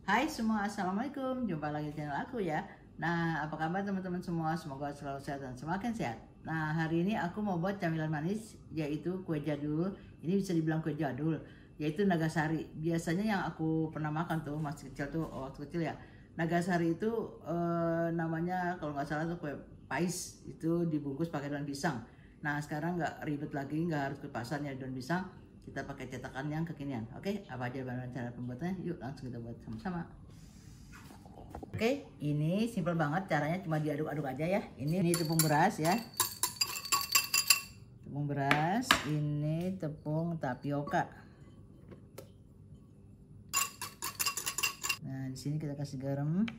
Hai semua, assalamualaikum. Jumpa lagi di channel aku ya. Nah, apa kabar teman-teman semua? Semoga selalu sehat dan semakin sehat. Nah, hari ini aku mau buat camilan manis, yaitu kue jadul. Ini bisa dibilang kue jadul, yaitu Nagasari. Biasanya yang aku pernah makan tuh masih kecil tuh, waktu kecil ya. Nagasari itu namanya kalau nggak salah tuh kue pais, itu dibungkus pakai daun pisang. Nah, sekarang nggak ribet lagi, nggak harus ke pasar nyari daun pisang. Kita pakai cetakan yang kekinian. Oke, apa aja bahan cara pembuatannya? Yuk langsung kita buat sama-sama. Oke, ini simple banget caranya, cuma diaduk-aduk aja ya. Ini tepung beras ya. Tepung beras, ini tepung tapioka. Nah, di sini kita kasih garam.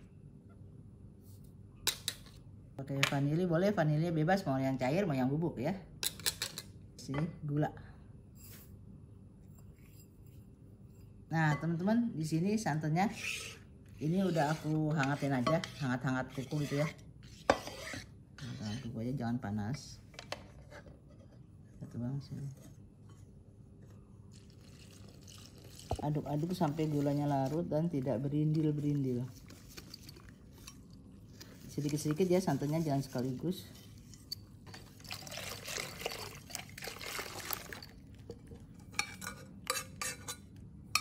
Pakai vanili boleh, vanili bebas, mau yang cair mau yang bubuk ya. Sini gula. Nah, teman-teman, di sini santannya ini udah aku hangatin aja, hangat-hangat kuku gitu ya. Nah, kuku aja jangan panas. Satu bang sini. Aduk-aduk sampai gulanya larut dan tidak berindil-berindil. Sedikit-sedikit ya santannya, jangan sekaligus.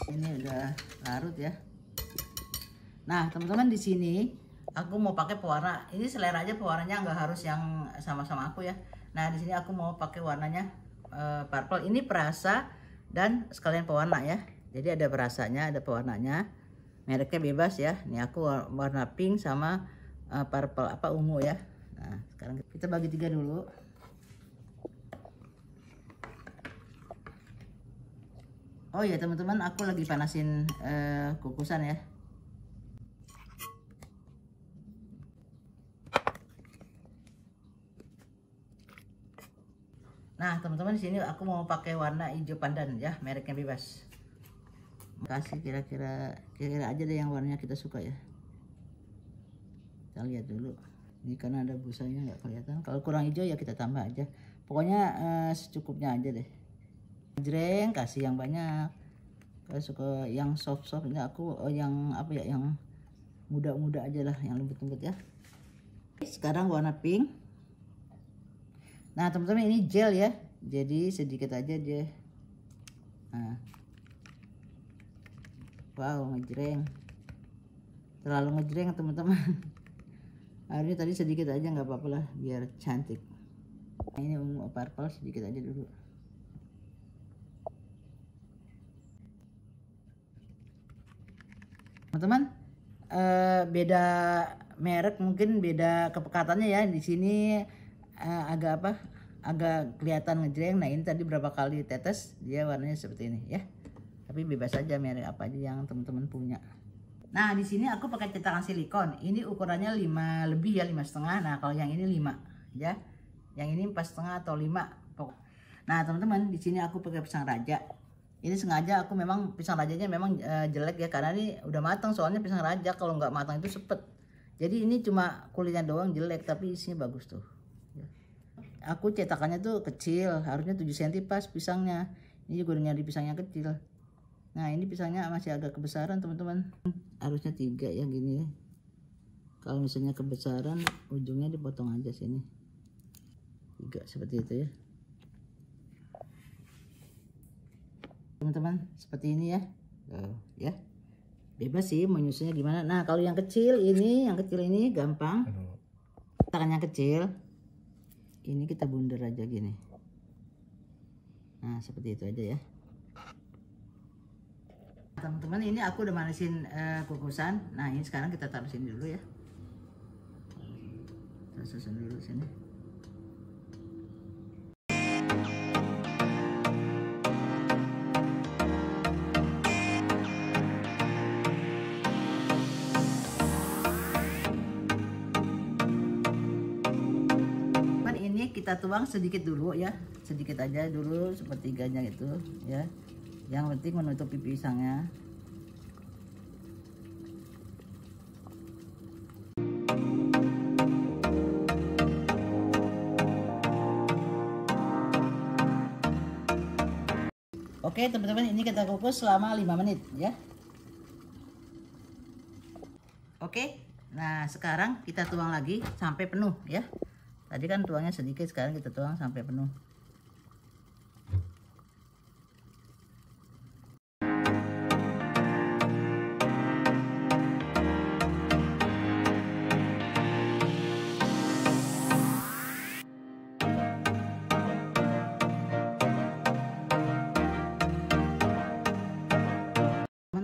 Ini udah larut ya. Nah, teman-teman, di sini aku mau pakai pewarna. Ini selera aja pewarnanya, nggak harus yang sama-sama aku ya. Nah, di sini aku mau pakai warnanya purple. Ini perasa dan sekalian pewarna ya. Jadi ada perasanya, ada pewarnanya. Mereknya bebas ya. Ini aku warna pink sama purple ungu ya. Nah, sekarang kita bagi 3 dulu. Oh ya teman-teman, aku lagi panasin kukusan ya. Nah teman-teman, di sini aku mau pakai warna hijau pandan ya, mereknya bebas. Kasih kira-kira aja deh yang warnanya kita suka ya. Kita lihat dulu. Ini karena ada busanya nggak kelihatan. Kalau kurang hijau ya kita tambah aja. Pokoknya secukupnya aja deh. Jreng kasih yang banyak. Kalau suka yang soft-soft, ini aku yang apa ya, yang muda-muda aja lah, yang lembut-lembut ya. Sekarang warna pink. Nah teman-teman, ini gel ya, jadi sedikit aja dia. Nah. Wow, ngejreng, terlalu ngejreng teman-teman. Ini tadi sedikit aja nggak apa-apa lah, biar cantik. Nah, ini ungu purple sedikit aja dulu. Teman-teman, beda merek mungkin beda kepekatannya ya. Di sini agak kelihatan ngejreng. Nah, ini tadi berapa kali tetes dia warnanya seperti ini ya. Tapi bebas aja merek apa aja yang teman-teman punya. Nah, di sini aku pakai cetakan silikon. Ini ukurannya 5 lebih ya, 5,5. Nah, kalau yang ini 5 ya. Yang ini 4,5 atau 5. Nah, teman-teman, di sini aku pakai pisang raja. Ini sengaja aku memang pisang rajanya memang jelek ya, karena ini udah matang. Soalnya pisang raja kalau nggak matang itu sepet. Jadi ini cuma kulitnya doang jelek, tapi isinya bagus tuh. Aku cetakannya tuh kecil, harusnya 7 cm pas pisangnya. Ini juga nyari pisang yang kecil. Nah, ini pisangnya masih agak kebesaran teman-teman. Harusnya 3 ya gini ya. Kalau misalnya kebesaran, ujungnya dipotong aja sini. 3 seperti itu ya. Teman-teman, seperti ini ya. Ya. Bebas sih menyusunnya gimana. Nah, kalau yang kecil ini gampang. Tangan yang kecil. Ini kita bundar aja gini. Nah, seperti itu aja ya. Teman-teman, ini aku udah manasin kukusan. Nah, ini sekarang kita taruh sini dulu ya. Kita susun dulu sini. Kita tuang sedikit dulu ya, sedikit aja dulu, sepertiganya itu ya. Yang penting menutupi pisangnya. Oke teman-teman, ini kita kukus selama 5 menit ya. Oke, nah sekarang kita tuang lagi sampai penuh ya. Tadi kan tuangnya sedikit, sekarang kita tuang sampai penuh.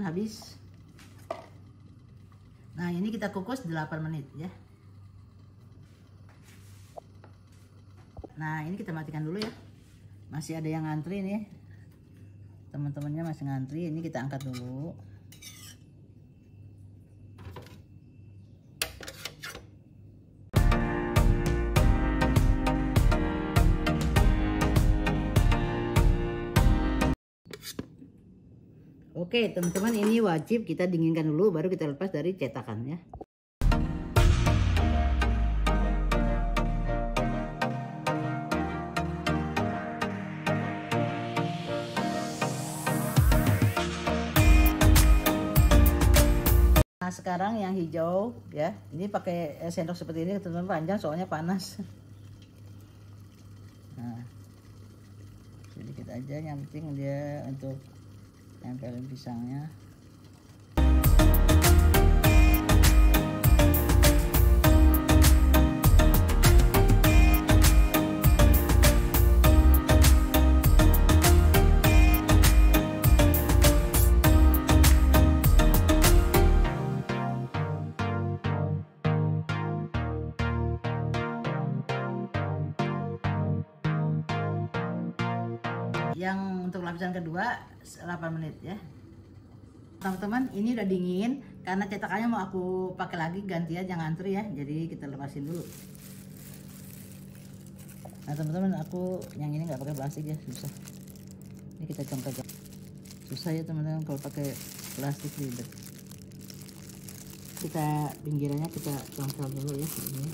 Habis. Nah ini kita kukus 8 menit ya. Nah ini kita matikan dulu ya. Masih ada yang ngantri nih, teman-temannya masih ngantri. Ini kita angkat dulu. Oke teman-teman, ini wajib kita dinginkan dulu baru kita lepas dari cetakan ya. Nah sekarang yang hijau ya, ini pakai sendok seperti ini teman-teman, panjang soalnya panas. Nah sedikit aja, yang penting dia untuk tempelin pisangnya. Yang untuk lapisan kedua 8 menit ya. Teman-teman, ini udah dingin, karena cetakannya mau aku pakai lagi gantian, jangan antri ya, jadi kita lepasin dulu. Nah teman-teman, aku yang ini nggak pakai plastik ya, susah. Ini kita congkel, susah ya teman-teman kalau pakai plastik ribet. Kita pinggirannya kita congkel dulu ya, ini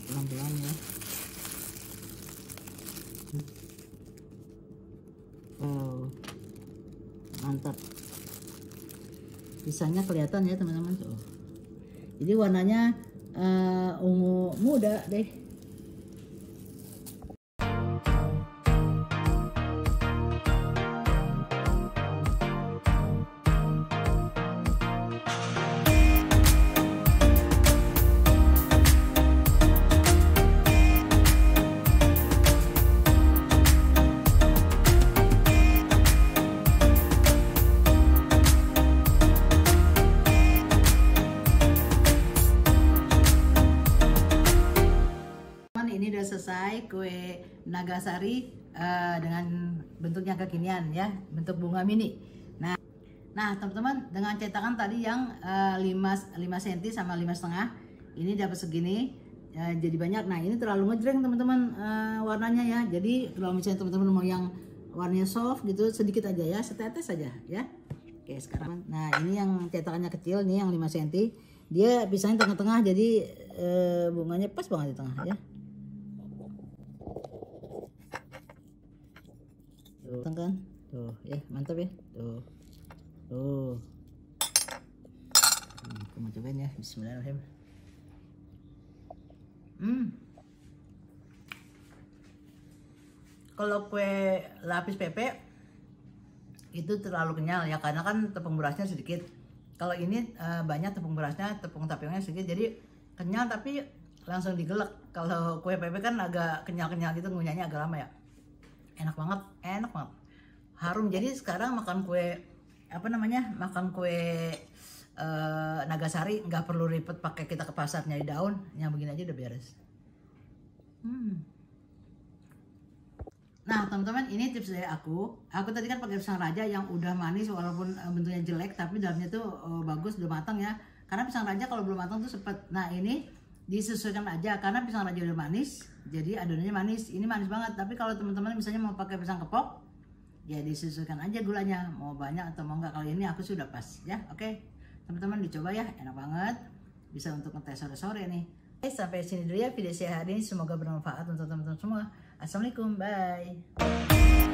pelan-pelan ya. Wow, mantap. Pisangnya kelihatan ya teman-teman tuh. Jadi warnanya ungu muda deh. Ini udah selesai kue Nagasari dengan bentuknya kekinian ya, bentuk bunga mini. Nah teman-teman, dengan cetakan tadi yang 5 cm sama 5,5, ini dapat segini, jadi banyak. Nah ini terlalu ngejreng teman-teman warnanya ya. Jadi kalau misalnya teman-teman mau yang warnanya soft gitu, sedikit aja ya, setetes aja ya. Oke sekarang, nah ini yang cetakannya kecil nih, yang 5 cm, dia pisahnya tengah-tengah, jadi bunganya pas banget di tengah ya. Tuh kan, tuh ya, mantap ya, tuh aku mau cobain ya, bismillahirrahmanirrahim. Kalau kue lapis pepe itu terlalu kenyal ya, karena kan tepung berasnya sedikit. Kalau ini banyak tepung berasnya, tepung tapionya sedikit, jadi kenyal tapi langsung digelek. Kalau kue pepe kan agak kenyal-kenyal gitu, ngunyahnya agak lama ya. Enak banget, harum. Jadi sekarang makan kue makan kue Nagasari nggak perlu ribet pakai kita ke pasar nyari daun, yang begini aja udah beres. Nah teman-teman, ini tips dari aku tadi kan pakai pisang raja yang udah manis, walaupun bentuknya jelek tapi dalamnya tuh bagus, udah matang ya. Karena pisang raja kalau belum matang tuh sepet. Nah ini disesuaikan aja, karena pisang raja udah manis, jadi adonannya manis. Ini manis banget. Tapi kalau teman-teman misalnya mau pakai pisang kepok, ya disesuaikan aja gulanya, mau banyak atau mau enggak. Kalau ini aku sudah pas ya. Oke teman-teman, dicoba ya, enak banget, bisa untuk ngetes sore-sore nih. Sampai sini dulu ya video saya hari ini, semoga bermanfaat untuk teman-teman semua. Assalamualaikum, bye.